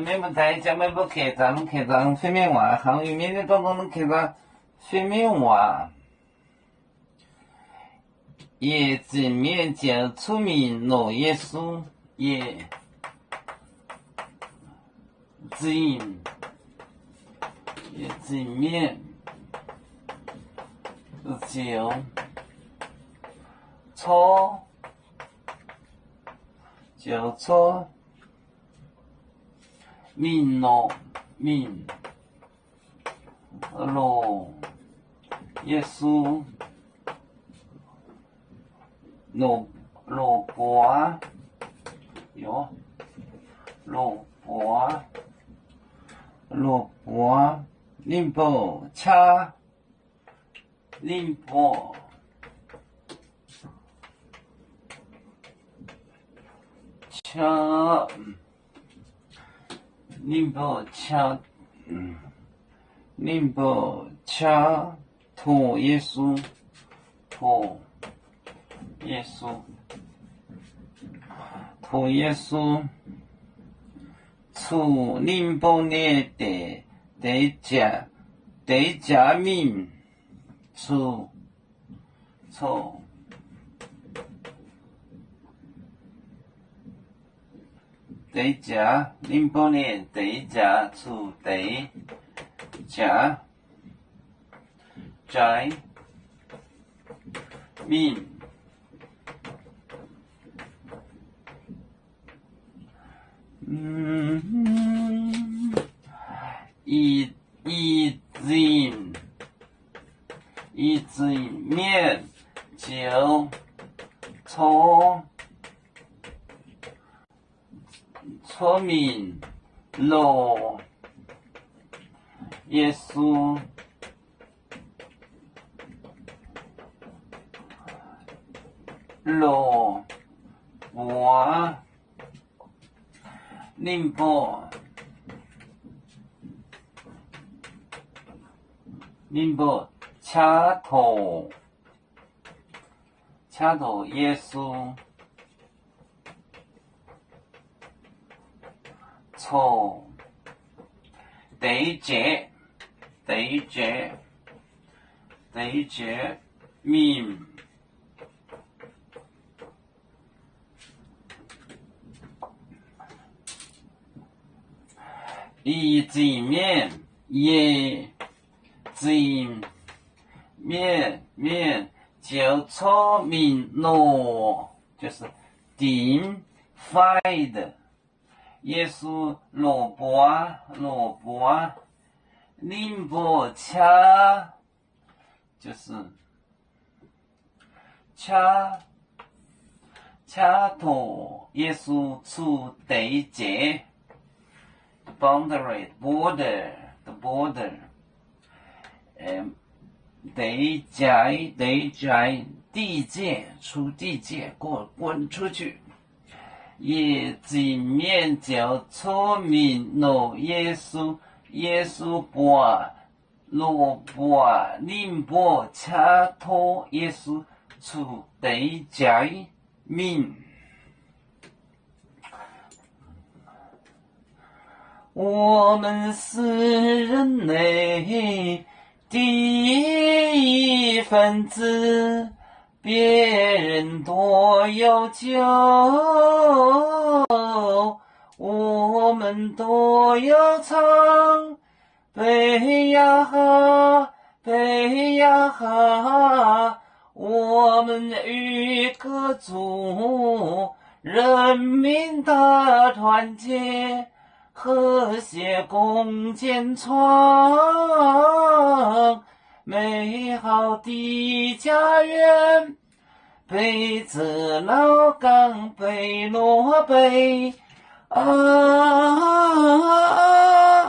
免不在家免不客栈，拢客栈睡眠话，韩语面的当中拢客栈睡眠话。也正面就出名老耶稣，也正面就出名老耶稣。老婆哟，老婆，宁波车，宁波车，宁波车，宁波车，托耶稣，托耶稣，出宁波的第家名，出第家宁波的第家出第家在名。一正面就出名老耶稣，老婆宁波车头耶稣，错第一节名。一正面也正面就出名了，就是定坏的。耶稣老婆宁波车，就是车头耶稣出第一节。Boundary, border, the border. 地界出地界，滚出去。也正面就出名了耶稣老婆宁波车托耶稣出第家名。我们是人类第一分子，别人多有救，我们都要唱北呀哈，我们与歌主人民的团结，和谐共建创美好的家园。北子老港北落北啊